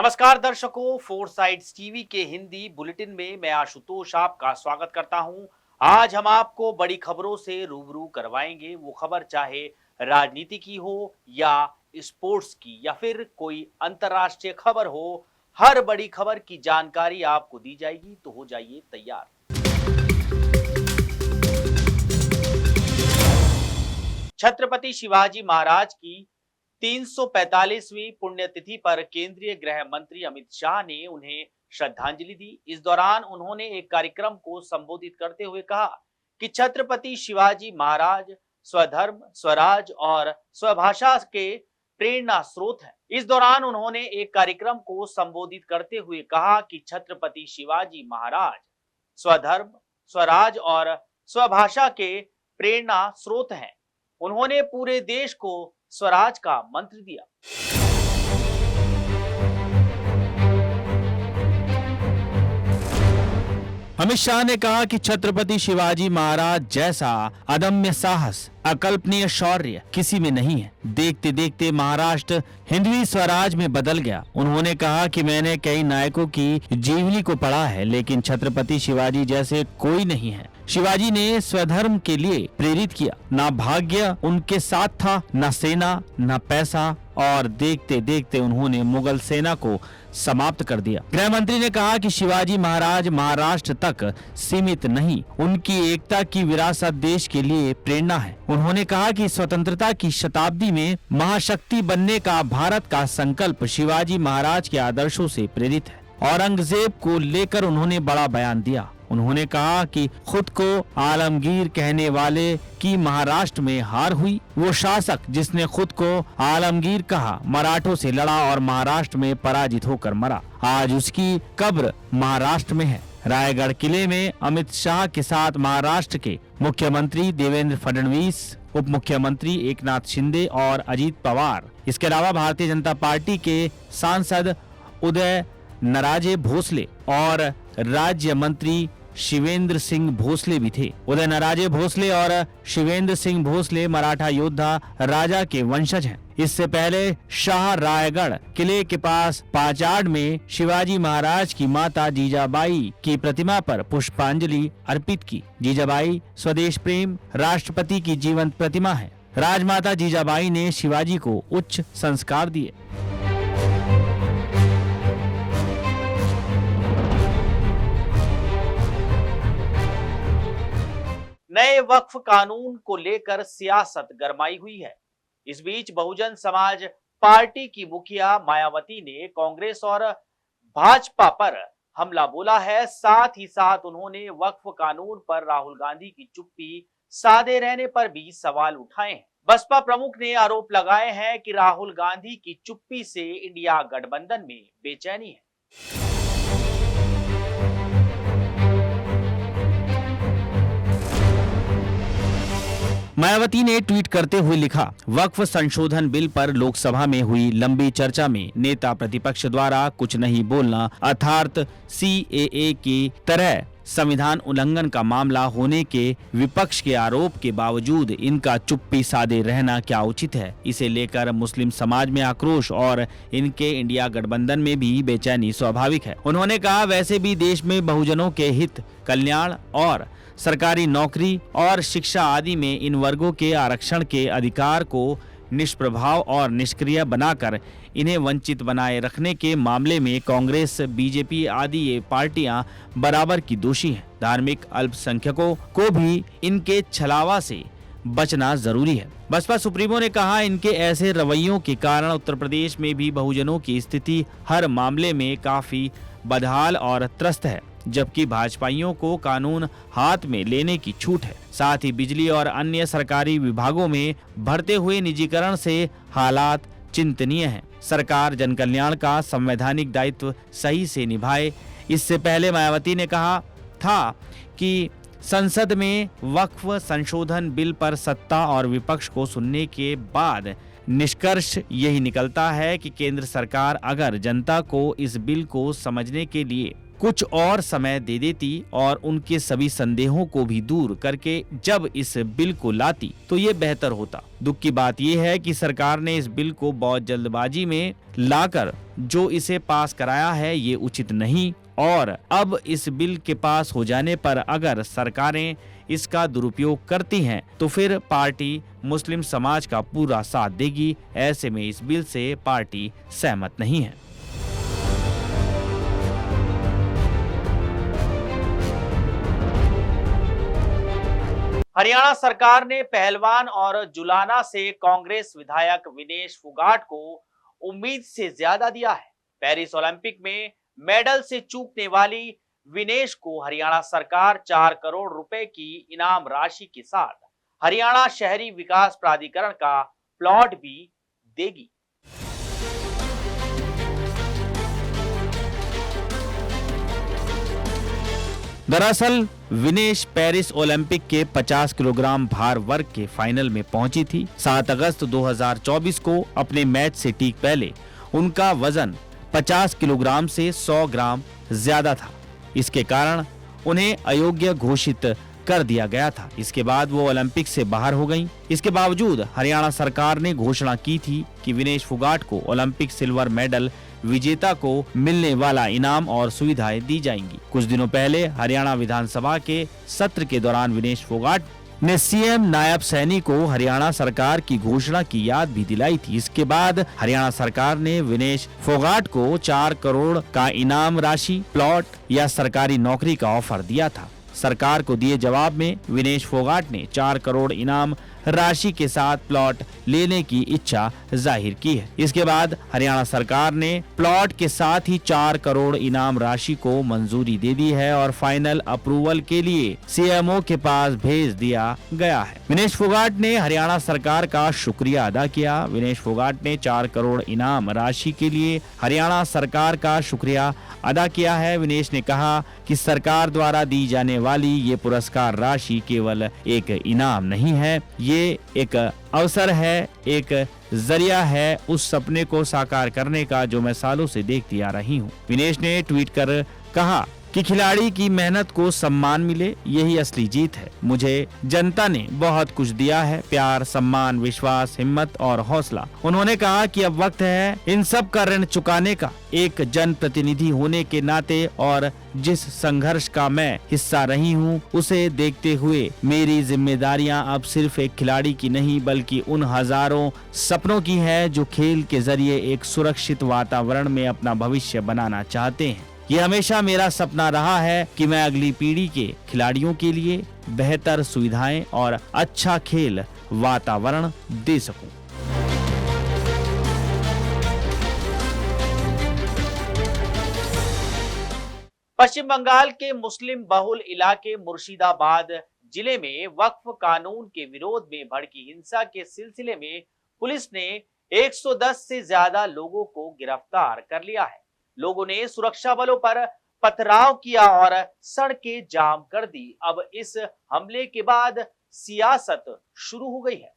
नमस्कार दर्शकों, four sides TV के हिंदी बुलेटिन में मैं आशुतोष आपका स्वागत करता हूं। आज हम आपको बड़ी खबरों से रूबरू करवाएंगे। वो खबर चाहे राजनीति की हो या स्पोर्ट्स की या फिर कोई अंतर्राष्ट्रीय खबर हो, हर बड़ी खबर की जानकारी आपको दी जाएगी। तो हो जाइए तैयार। छत्रपति शिवाजी महाराज की 345वीं पुण्यतिथि पर केंद्रीय गृह मंत्री अमित शाह ने उन्हें श्रद्धांजलि दी। इस दौरान उन्होंने एक कार्यक्रम को संबोधित करते हुए कहा कि छत्रपति शिवाजी महाराज स्वधर्म, स्वराज और स्वभाषा के प्रेरणा स्रोत हैं। इस दौरान उन्होंने एक कार्यक्रम को संबोधित करते हुए कहा कि छत्रपति शिवाजी महाराज स्वधर्म, स्वराज और स्वभाषा के प्रेरणा स्रोत हैं। उन्होंने पूरे देश को स्वराज का मंत्र दिया। अमित शाह ने कहा कि छत्रपति शिवाजी महाराज जैसा अदम्य साहस, अकल्पनीय शौर्य किसी में नहीं है। देखते देखते महाराष्ट्र हिंदवी स्वराज में बदल गया। उन्होंने कहा कि मैंने कई नायकों की जीवनी को पढ़ा है, लेकिन छत्रपति शिवाजी जैसे कोई नहीं है। शिवाजी ने स्वधर्म के लिए प्रेरित किया। ना भाग्य उनके साथ था, ना सेना, ना पैसा, और देखते देखते उन्होंने मुगल सेना को समाप्त कर दिया। गृह मंत्री ने कहा कि शिवाजी महाराज महाराष्ट्र तक सीमित नहीं, उनकी एकता की विरासत देश के लिए प्रेरणा है। उन्होंने कहा कि स्वतंत्रता की शताब्दी में महाशक्ति बनने का भारत का संकल्प शिवाजी महाराज के आदर्शों से प्रेरित है। औरंगजेब को लेकर उन्होंने बड़ा बयान दिया। उन्होंने कहा कि खुद को आलमगीर कहने वाले की महाराष्ट्र में हार हुई। वो शासक जिसने खुद को आलमगीर कहा, मराठों से लड़ा और महाराष्ट्र में पराजित होकर मरा, आज उसकी कब्र महाराष्ट्र में है। रायगढ़ किले में अमित शाह के साथ महाराष्ट्र के मुख्यमंत्री देवेंद्र फडणवीस, उप मुख्यमंत्री एकनाथ शिंदे और अजीत पवार, इसके अलावा भारतीय जनता पार्टी के सांसद उदय नराजे भोसले और राज्य मंत्री शिवेंद्र सिंह भोसले भी थे। उदय नराजे भोसले और शिवेंद्र सिंह भोसले मराठा योद्धा राजा के वंशज हैं। इससे पहले शाह रायगढ़ किले के पास पाचाड़ में शिवाजी महाराज की माता जीजाबाई की प्रतिमा पर पुष्पांजलि अर्पित की। जीजाबाई स्वदेश प्रेम राष्ट्रपति की जीवंत प्रतिमा है। राजमाता जीजाबाई ने शिवाजी को उच्च संस्कार दिए। नए वक्फ कानून को लेकर सियासत गरमाई हुई है। इस बीच बहुजन समाज पार्टी की मुखिया मायावती ने कांग्रेस और भाजपा पर हमला बोला है। साथ ही साथ उन्होंने वक्फ कानून पर राहुल गांधी की चुप्पी साधे रहने पर भी सवाल उठाए हैं। बसपा प्रमुख ने आरोप लगाए हैं कि राहुल गांधी की चुप्पी से इंडिया गठबंधन में बेचैनी है। मायावती ने ट्वीट करते हुए लिखा, वक्फ संशोधन बिल पर लोकसभा में हुई लंबी चर्चा में नेता प्रतिपक्ष द्वारा कुछ नहीं बोलना अर्थात CAA की तरह संविधान उल्लंघन का मामला होने के विपक्ष के आरोप के बावजूद इनका चुप्पी साधे रहना क्या उचित है। इसे लेकर मुस्लिम समाज में आक्रोश और इनके इंडिया गठबंधन में भी बेचैनी स्वाभाविक है। उन्होंने कहा, वैसे भी देश में बहुजनों के हित, कल्याण और सरकारी नौकरी और शिक्षा आदि में इन वर्गों के आरक्षण के अधिकार को निष्प्रभाव और निष्क्रिय बनाकर इन्हें वंचित बनाए रखने के मामले में कांग्रेस, बीजेपी आदि ये पार्टियां बराबर की दोषी हैं। धार्मिक अल्पसंख्यकों को भी इनके छलावा से बचना जरूरी है। बसपा सुप्रीमो ने कहा, इनके ऐसे रवैयों के कारण उत्तर प्रदेश में भी बहुजनों की स्थिति हर मामले में काफी बदहाल और त्रस्त है, जबकि भाजपाइयों को कानून हाथ में लेने की छूट है। साथ ही बिजली और अन्य सरकारी विभागों में बढ़ते हुए निजीकरण से हालात चिंतनीय हैं। सरकार जन कल्याण का संवैधानिक दायित्व सही से निभाए। इससे पहले मायावती ने कहा था कि संसद में वक्फ संशोधन बिल पर सत्ता और विपक्ष को सुनने के बाद निष्कर्ष यही निकलता है कि केंद्र सरकार अगर जनता को इस बिल को समझने के लिए कुछ और समय दे देती और उनके सभी संदेहों को भी दूर करके जब इस बिल को लाती तो ये बेहतर होता। दुख की बात यह है कि सरकार ने इस बिल को बहुत जल्दबाजी में लाकर जो इसे पास कराया है ये उचित नहीं, और अब इस बिल के पास हो जाने पर अगर सरकारें इसका दुरुपयोग करती हैं तो फिर पार्टी मुस्लिम समाज का पूरा साथ देगी। ऐसे में इस बिल से पार्टी सहमत नहीं है। हरियाणा सरकार ने पहलवान और जुलाना से कांग्रेस विधायक विनेश फोगाट को उम्मीद से ज्यादा दिया है। पेरिस ओलंपिक में मेडल से चूकने वाली विनेश को हरियाणा सरकार 4 करोड़ रुपए की इनाम राशि के साथ हरियाणा शहरी विकास प्राधिकरण का प्लॉट भी देगी। दरअसल विनेश पेरिस ओलंपिक के 50 किलोग्राम भार वर्ग के फाइनल में पहुंची थी। 7 अगस्त 2024 को अपने मैच से ठीक पहले उनका वजन 50 किलोग्राम से 100 ग्राम ज्यादा था। इसके कारण उन्हें अयोग्य घोषित कर दिया गया था। इसके बाद वो ओलंपिक से बाहर हो गईं। इसके बावजूद हरियाणा सरकार ने घोषणा की थी कि विनेश फोगाट को ओलंपिक सिल्वर मेडल विजेता को मिलने वाला इनाम और सुविधाएं दी जाएंगी। कुछ दिनों पहले हरियाणा विधानसभा के सत्र के दौरान विनेश फोगाट ने सीएम नायब सैनी को हरियाणा सरकार की घोषणा की याद भी दिलाई थी। इसके बाद हरियाणा सरकार ने विनेश फोगाट को 4 करोड़ का इनाम राशि, प्लॉट या सरकारी नौकरी का ऑफर दिया था। सरकार को दिए जवाब में विनेश फोगाट ने 4 करोड़ इनाम राशि के साथ प्लॉट लेने की इच्छा जाहिर की है। इसके बाद हरियाणा सरकार ने प्लॉट के साथ ही 4 करोड़ इनाम राशि को मंजूरी दे दी है और फाइनल अप्रूवल के लिए सीएमओ के पास भेज दिया गया है। विनेश फोगाट ने हरियाणा सरकार का शुक्रिया अदा किया। विनेश फोगाट ने 4 करोड़ इनाम राशि के लिए हरियाणा सरकार का शुक्रिया अदा किया है। विनेश ने कहा कि सरकार द्वारा दी जाने वाली ये पुरस्कार राशि केवल एक इनाम नहीं है, ये एक अवसर है, एक जरिया है उस सपने को साकार करने का जो मैं सालों से देखती आ रही हूँ। विनेश ने ट्वीट कर कहा कि खिलाड़ी की मेहनत को सम्मान मिले, यही असली जीत है। मुझे जनता ने बहुत कुछ दिया है, प्यार, सम्मान, विश्वास, हिम्मत और हौसला। उन्होंने कहा कि अब वक्त है इन सब का ऋण चुकाने का। एक जनप्रतिनिधि होने के नाते और जिस संघर्ष का मैं हिस्सा रही हूँ उसे देखते हुए मेरी जिम्मेदारियां अब सिर्फ एक खिलाड़ी की नहीं बल्कि उन हजारों सपनों की है जो खेल के जरिए एक सुरक्षित वातावरण में अपना भविष्य बनाना चाहते हैं। ये हमेशा मेरा सपना रहा है कि मैं अगली पीढ़ी के खिलाड़ियों के लिए बेहतर सुविधाएं और अच्छा खेल वातावरण दे सकूं। पश्चिम बंगाल के मुस्लिम बहुल इलाके मुर्शिदाबाद जिले में वक्फ कानून के विरोध में भड़की हिंसा के सिलसिले में पुलिस ने 110 से ज्यादा लोगों को गिरफ्तार कर लिया है। लोगों ने सुरक्षा बलों पर पथराव किया और सड़कें जाम कर दी। अब इस हमले के बाद सियासत शुरू हो गई है।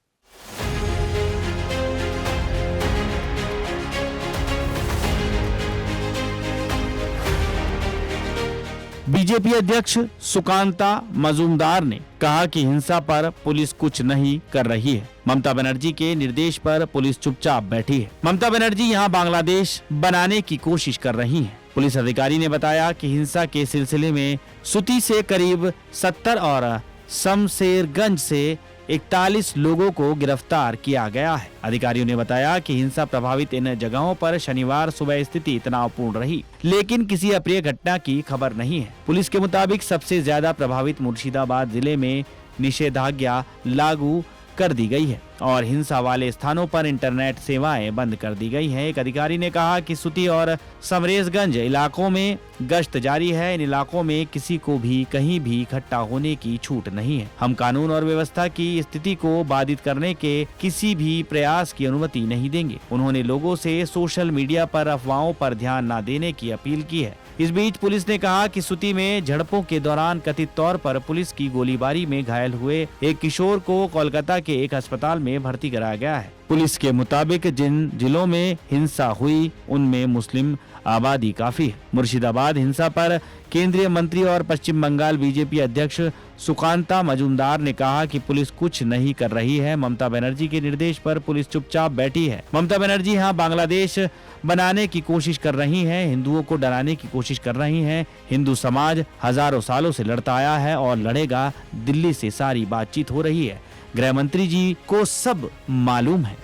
बीजेपी अध्यक्ष सुकांता मजूमदार ने कहा कि हिंसा पर पुलिस कुछ नहीं कर रही है। ममता बनर्जी के निर्देश पर पुलिस चुपचाप बैठी है। ममता बनर्जी यहां बांग्लादेश बनाने की कोशिश कर रही हैं। पुलिस अधिकारी ने बताया कि हिंसा के सिलसिले में सुती से करीब 70 और शमशेरगंज से 41 लोगों को गिरफ्तार किया गया है। अधिकारियों ने बताया कि हिंसा प्रभावित इन जगहों पर शनिवार सुबह स्थिति तनावपूर्ण रही, लेकिन किसी अप्रिय घटना की खबर नहीं है। पुलिस के मुताबिक सबसे ज्यादा प्रभावित मुर्शिदाबाद जिले में निषेधाज्ञा लागू कर दी गई है और हिंसा वाले स्थानों पर इंटरनेट सेवाएं बंद कर दी गई हैं। एक अधिकारी ने कहा कि सुती और समरेशगंज इलाकों में गश्त जारी है। इन इलाकों में किसी को भी कहीं भी इकट्ठा होने की छूट नहीं है। हम कानून और व्यवस्था की स्थिति को बाधित करने के किसी भी प्रयास की अनुमति नहीं देंगे। उन्होंने लोगों से सोशल मीडिया पर अफवाहों पर ध्यान न देने की अपील की है। इस बीच पुलिस ने कहा कि सुती में झड़पों के दौरान कथित तौर पर पुलिस की गोलीबारी में घायल हुए एक किशोर को कोलकाता के एक अस्पताल में भर्ती कराया गया है। पुलिस के मुताबिक जिन जिलों में हिंसा हुई उनमें मुस्लिम आबादी काफी है। मुर्शिदाबाद हिंसा पर केंद्रीय मंत्री और पश्चिम बंगाल बीजेपी अध्यक्ष सुकांता मजूमदार ने कहा कि पुलिस कुछ नहीं कर रही है। ममता बनर्जी के निर्देश पर पुलिस चुपचाप बैठी है। ममता बनर्जी यहाँ बांग्लादेश बनाने की कोशिश कर रही हैं, हिंदुओं को डराने की कोशिश कर रही हैं। हिंदू समाज हजारों सालों से लड़ता आया है और लड़ेगा। दिल्ली से सारी बातचीत हो रही है। गृह मंत्री जी को सब मालूम है।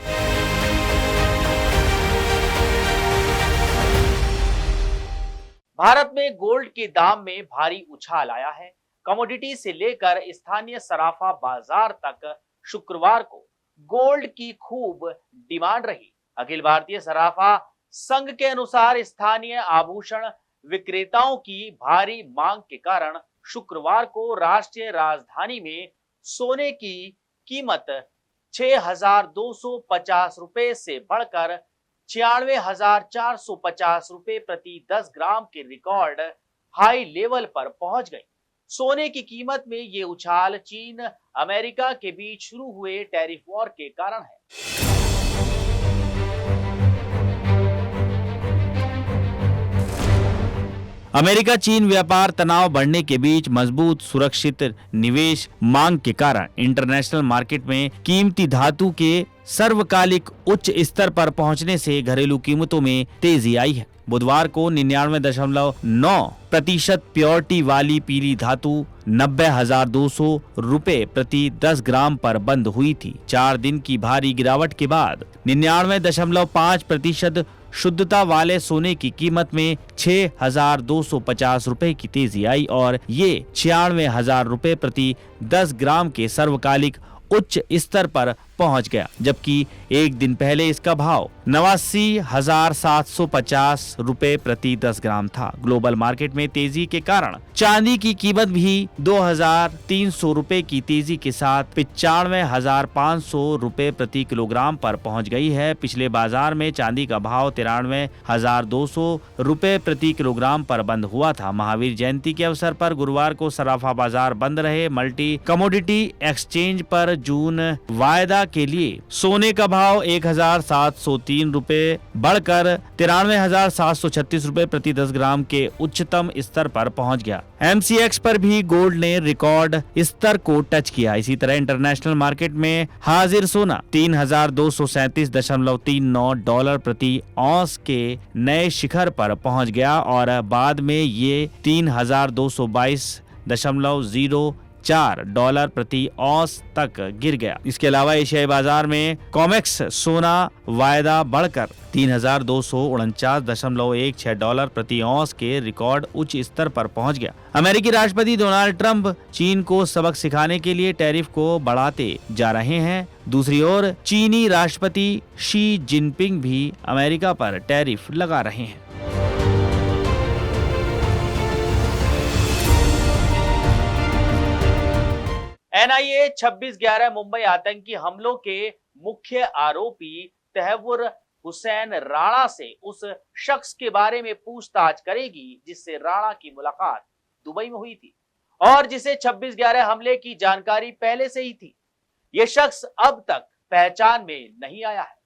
भारत में गोल्ड के दाम में भारी उछाल आया है। कमोडिटी से लेकर स्थानीय सराफा बाजार तक शुक्रवार को गोल्ड की खूब डिमांड रही। अखिल भारतीय सराफा संघ के अनुसार स्थानीय आभूषण विक्रेताओं की भारी मांग के कारण शुक्रवार को राष्ट्रीय राजधानी में सोने की कीमत 6,250 रुपए से बढ़कर 96,450 रुपए प्रति 10 ग्राम के रिकॉर्ड हाई लेवल पर पहुंच गई। सोने की कीमत में ये उछाल चीन अमेरिका के बीच शुरू हुए टैरिफ वॉर के कारण है। अमेरिका चीन व्यापार तनाव बढ़ने के बीच मजबूत सुरक्षित निवेश मांग के कारण इंटरनेशनल मार्केट में कीमती धातु के सर्वकालिक उच्च स्तर पर पहुंचने से घरेलू कीमतों में तेजी आई है। बुधवार को 99.9% प्योरिटी वाली पीली धातु 90,200 रुपए प्रति 10 ग्राम पर बंद हुई थी। 4 दिन की भारी गिरावट के बाद 99.5% शुद्धता वाले सोने की कीमत में 6,250 रुपए की तेजी आई और ये 96,000 रुपए प्रति 10 ग्राम के सर्वकालिक उच्च स्तर पर पहुंच गया, जबकि एक दिन पहले इसका भाव 89,750 रुपए प्रति 10 ग्राम था। ग्लोबल मार्केट में तेजी के कारण चांदी की कीमत भी 2,300 रुपए की तेजी के साथ 95,500 रुपए प्रति किलोग्राम पर पहुंच गई है। पिछले बाजार में चांदी का भाव 93,200 रुपए प्रति किलोग्राम पर बंद हुआ था। महावीर जयंती के अवसर पर गुरुवार को सराफा बाजार बंद रहे। मल्टी कमोडिटी एक्सचेंज पर जून वायदा के लिए सोने का भाव 1,703 रुपए बढ़कर 93,736 रुपए प्रति 10 ग्राम के उच्चतम स्तर पर पहुंच गया। MCX पर भी गोल्ड ने रिकॉर्ड स्तर को टच किया। इसी तरह इंटरनेशनल मार्केट में हाजिर सोना 3,237.39 डॉलर प्रति औंस के नए शिखर पर पहुंच गया और बाद में ये 3,222.04 डॉलर प्रति औंस तक गिर गया। इसके अलावा एशियाई बाजार में कॉमेक्स सोना वायदा बढ़कर 3,249.16 डॉलर प्रति औंस के रिकॉर्ड उच्च स्तर पर पहुंच गया। अमेरिकी राष्ट्रपति डोनाल्ड ट्रंप चीन को सबक सिखाने के लिए टैरिफ को बढ़ाते जा रहे हैं। दूसरी ओर चीनी राष्ट्रपति शी जिनपिंग भी अमेरिका पर टैरिफ लगा रहे हैं। NIA 26/11 मुंबई आतंकी हमलों के मुख्य आरोपी तहव्वुर हुसैन राणा से उस शख्स के बारे में पूछताछ करेगी जिससे राणा की मुलाकात दुबई में हुई थी और जिसे 26/11 हमले की जानकारी पहले से ही थी। यह शख्स अब तक पहचान में नहीं आया है।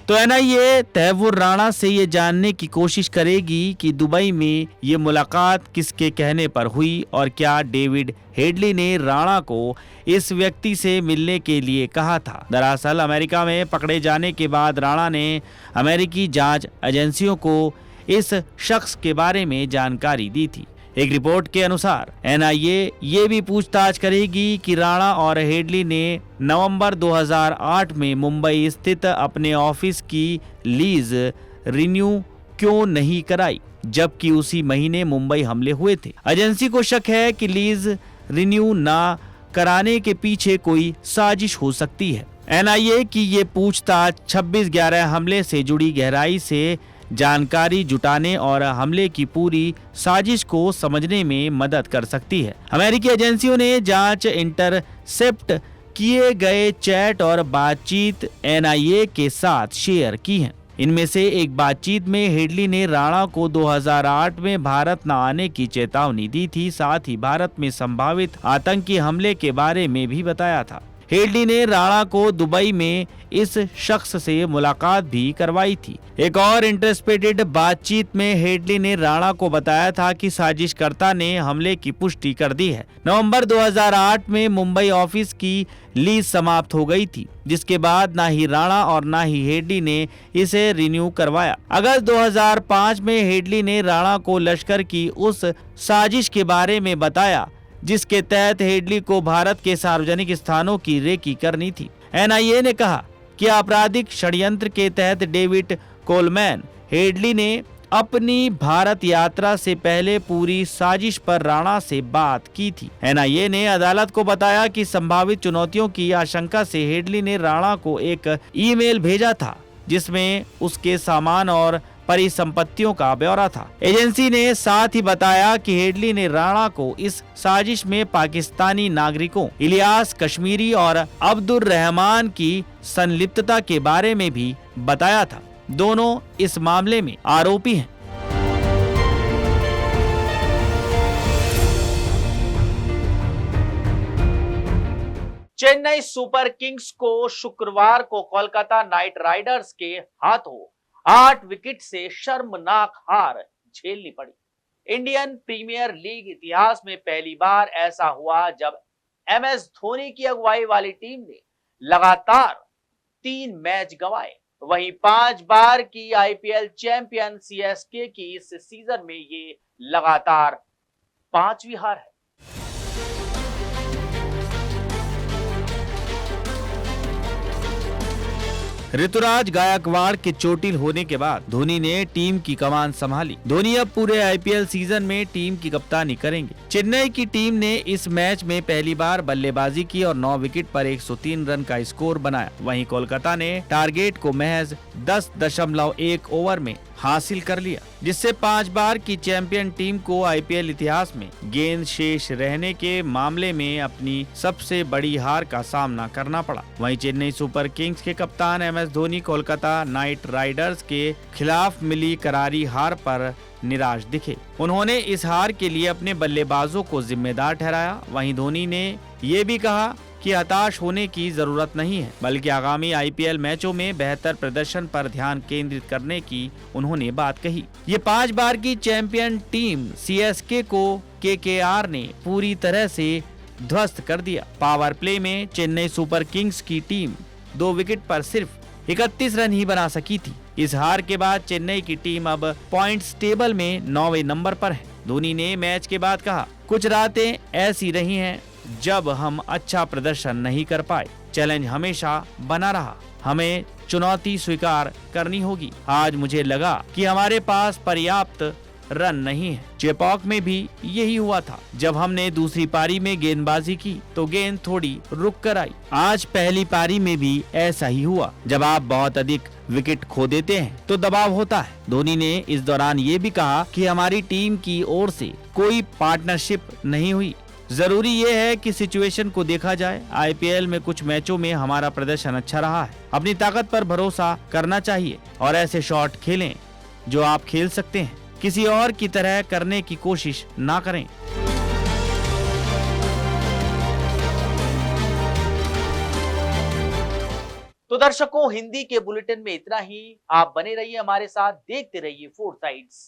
तो NIA तहव्वुर राणा से ये जानने की कोशिश करेगी कि दुबई में ये मुलाकात किसके कहने पर हुई और क्या डेविड हेडली ने राणा को इस व्यक्ति से मिलने के लिए कहा था। दरअसल अमेरिका में पकड़े जाने के बाद राणा ने अमेरिकी जांच एजेंसियों को इस शख्स के बारे में जानकारी दी थी। एक रिपोर्ट के अनुसार NIA ये भी पूछताछ करेगी कि राणा और हेडली ने नवंबर 2008 में मुंबई स्थित अपने ऑफिस की लीज रिन्यू क्यों नहीं कराई, जबकि उसी महीने मुंबई हमले हुए थे। एजेंसी को शक है कि लीज रिन्यू ना कराने के पीछे कोई साजिश हो सकती है। NIA की ये पूछताछ 26/11 हमले से जुड़ी गहराई से जानकारी जुटाने और हमले की पूरी साजिश को समझने में मदद कर सकती है। अमेरिकी एजेंसियों ने जांच इंटरसेप्ट किए गए चैट और बातचीत NIA के साथ शेयर की है। इनमें से एक बातचीत में हेडली ने राणा को 2008 में भारत न आने की चेतावनी दी थी, साथ ही भारत में संभावित आतंकी हमले के बारे में भी बताया था। हेडली ने राणा को दुबई में इस शख्स से मुलाकात भी करवाई थी। एक और इंटरस्पेटेड बातचीत में हेडली ने राणा को बताया था कि साजिशकर्ता ने हमले की पुष्टि कर दी है। नवंबर 2008 में मुंबई ऑफिस की लीज समाप्त हो गई थी, जिसके बाद ना ही राणा और ना ही हेडली ने इसे रिन्यू करवाया। अगस्त 2005 में हेडली ने राणा को लश्कर की उस साजिश के बारे में बताया जिसके तहत हेडली को भारत के सार्वजनिक स्थानों की रेकी करनी थी। एनआईए ने कहा कि आपराधिक षड्यंत्र के तहत डेविड कोलमैन हेडली ने अपनी भारत यात्रा से पहले पूरी साजिश पर राणा से बात की थी। एनआईए ने अदालत को बताया कि संभावित चुनौतियों की आशंका से हेडली ने राणा को एक ईमेल भेजा था जिसमें उसके सामान और परिसंपत्तियों का ब्यौरा था। एजेंसी ने साथ ही बताया कि हेडली ने राणा को इस साजिश में पाकिस्तानी नागरिकों इलियास कश्मीरी और अब्दुल रहमान की संलिप्तता के बारे में भी बताया था। दोनों इस मामले में आरोपी हैं। चेन्नई सुपर किंग्स को शुक्रवार को कोलकाता नाइट राइडर्स के हाथों 8 विकेट से शर्मनाक हार झेलनी पड़ी। इंडियन प्रीमियर लीग इतिहास में पहली बार ऐसा हुआ जब एमएस धोनी की अगुवाई वाली टीम ने लगातार 3 मैच गंवाए। वहीं 5 बार की आईपीएल चैंपियन सीएसके की इस सीजन में ये लगातार 5वीं हार है। ऋतुराज गायकवाड़ के चोटिल होने के बाद धोनी ने टीम की कमान संभाली। धोनी अब पूरे आईपीएल सीजन में टीम की कप्तानी करेंगे। चेन्नई की टीम ने इस मैच में पहली बार बल्लेबाजी की और 9 विकेट पर 103 रन का स्कोर बनाया। वहीं कोलकाता ने टारगेट को महज 10.1 ओवर में हासिल कर लिया, जिससे 5 बार की चैंपियन टीम को आईपीएल इतिहास में गेंद शेष रहने के मामले में अपनी सबसे बड़ी हार का सामना करना पड़ा। वहीं चेन्नई सुपर किंग्स के कप्तान MS Dhoni Kolkata night Riders के खिलाफ मिली करारी हार पर निराश दिखे। उन्होंने इस हार के लिए अपने बल्लेबाजों को जिम्मेदार ठहराया। वहीं धोनी ने ये भी कहा कि हताश होने की जरूरत नहीं है, बल्कि आगामी आईपीएल मैचों में बेहतर प्रदर्शन पर ध्यान केंद्रित करने की उन्होंने बात कही। ये 5 बार की चैंपियन टीम सीएसके को केकेआर ने पूरी तरह से ध्वस्त कर दिया। पावर प्ले में चेन्नई सुपर किंग्स की टीम 2 विकेट पर सिर्फ 31 रन ही बना सकी थी। इस हार के बाद चेन्नई की टीम अब पॉइंट्स टेबल में 9वें नंबर पर है। धोनी ने मैच के बाद कहा, कुछ रातें ऐसी रही हैं जब हम अच्छा प्रदर्शन नहीं कर पाए। चैलेंज हमेशा बना रहा, हमें चुनौती स्वीकार करनी होगी। आज मुझे लगा कि हमारे पास पर्याप्त रन नहीं है। चेपॉक में भी यही हुआ था। जब हमने दूसरी पारी में गेंदबाजी की तो गेंद थोड़ी रुक कर आई। आज पहली पारी में भी ऐसा ही हुआ। जब आप बहुत अधिक विकेट खो देते हैं तो दबाव होता है। धोनी ने इस दौरान ये भी कहा कि हमारी टीम की ओर से कोई पार्टनरशिप नहीं हुई। जरूरी ये है कि सिचुएशन को देखा जाए। आईपीएल में कुछ मैचों में हमारा प्रदर्शन अच्छा रहा है। अपनी ताकत पर भरोसा करना चाहिए और ऐसे शॉट खेलें जो आप खेल सकते हैं। किसी और की तरह करने की कोशिश ना करें। तो दर्शकों, हिंदी के बुलेटिन में इतना ही। आप बने रहिए हमारे साथ, देखते रहिए 4 साइड्स।